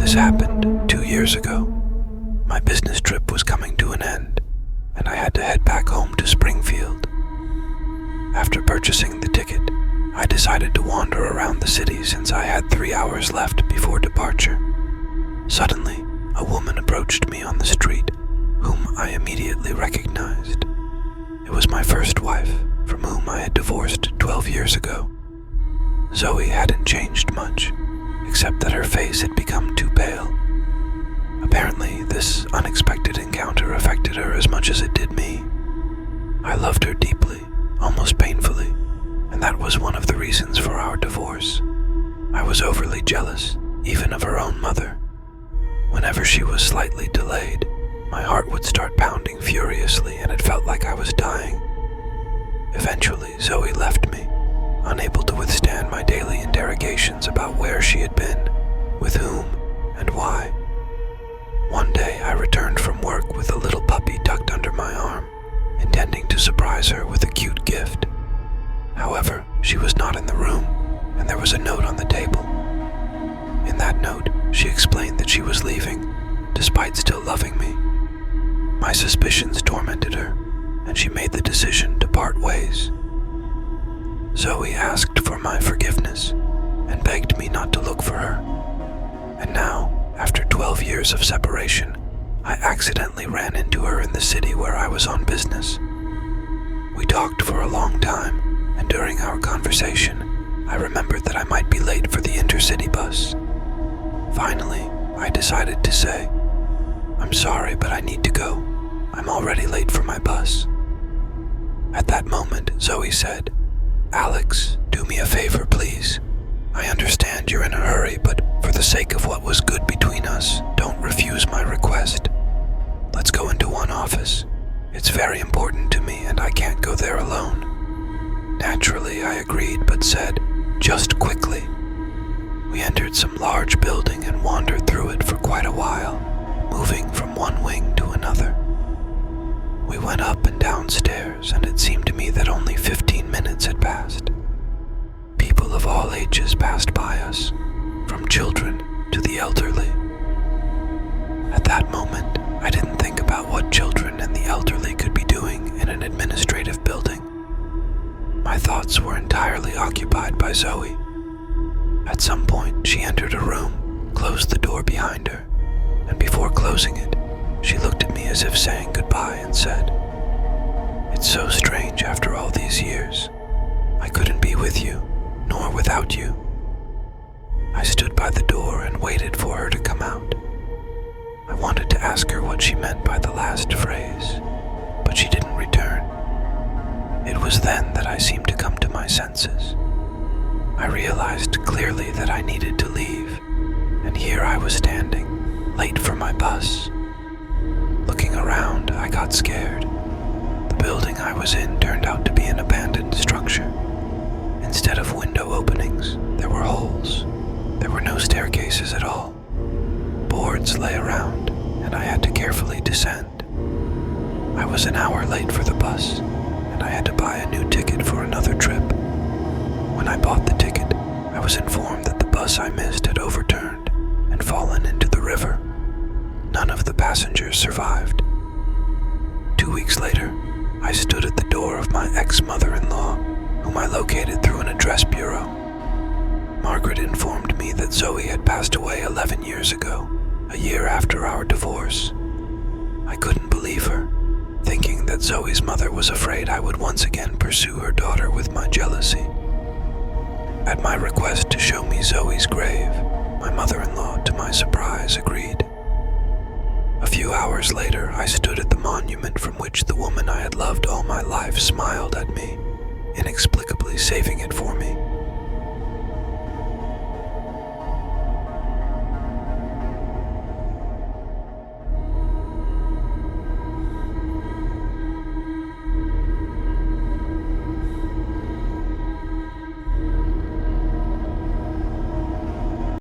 This happened 2 years ago. My business trip was coming to an end, and I had to head back home to Springfield. After purchasing the ticket, I decided to wander around the city since I had 3 hours left before departure. Suddenly, a woman approached me on the street, whom I immediately recognized. It was my first wife, from whom I had divorced 12 years ago. Zoe hadn't changed much, except that her face had become too pale. Apparently, this unexpected encounter affected her as much as it did me. I loved her deeply, almost painfully, and that was one of the reasons for our divorce. I was overly jealous, even of her own mother. Whenever she was slightly delayed, my heart would start pounding furiously and it felt like I was dying. Eventually, Zoe left me, unable to withstand my daily interrogations about where she had been, with whom, and why. One day, I returned from work with a little puppy tucked under my arm, intending to surprise her with a cute gift. However, she was not in the room, and there was a note on the table. In that note, she explained that she was leaving, despite still loving me. My suspicions tormented her, and she made the decision to part ways. Zoe asked for my forgiveness, and begged me not to look for her. And now, after 12 years of separation, I accidentally ran into her in the city where I was on business. We talked for a long time, and during our conversation, I remembered that I might be late for the intercity bus. Finally, I decided to say, "I'm sorry, but I need to go. I'm already late for my bus." At that moment, Zoe said, "Alex, do me a favor, please. I understand you're in a hurry, but for the sake of what was good between us, don't refuse my request. Let's go into one office. It's very important to me and I can't go there alone." Naturally, I agreed, but said, "Just quickly." We entered some large building and wandered through it for quite a while, moving from one wing to another. We went up and down stairs, and it seemed to me that only 15 minutes had passed. People of all ages passed by us, from children to the elderly. At that moment, I didn't think about what children and the elderly could be doing in an administrative building. My thoughts were entirely occupied by Zoe. At some point, she entered a room, closed the door behind her, and before closing it, she looked at me as if saying goodbye and said, "It's so strange after all these years. I couldn't be with you, nor without you." I stood by the door and waited for her to come out. I wanted to ask her what she meant by the last phrase, but she didn't return. It was then that I seemed to come to my senses. I realized clearly that I needed to leave, and here I was standing, late for my bus. Looking around, I got scared. The building I was in turned out to be an abandoned structure. Instead of window openings, there were holes. There were no staircases at all. Boards lay around, and I had to carefully descend. I was an hour late for the bus, and I had to buy a new ticket for another trip. When I bought the ticket, I was informed that the bus I missed had overturned and fallen into the river. None of the passengers survived. 2 weeks later, I stood at the door of my ex-mother-in-law, whom I located through an address bureau. Margaret informed me that Zoe had passed away 11 years ago, a year after our divorce. I couldn't believe her, thinking that Zoe's mother was afraid I would once again pursue her daughter with my jealousy. At my request to show me Zoe's grave, my mother-in-law, to my surprise, agreed. A few hours later, I stood at the monument from which the woman I had loved all my life smiled at me, inexplicably saving it for me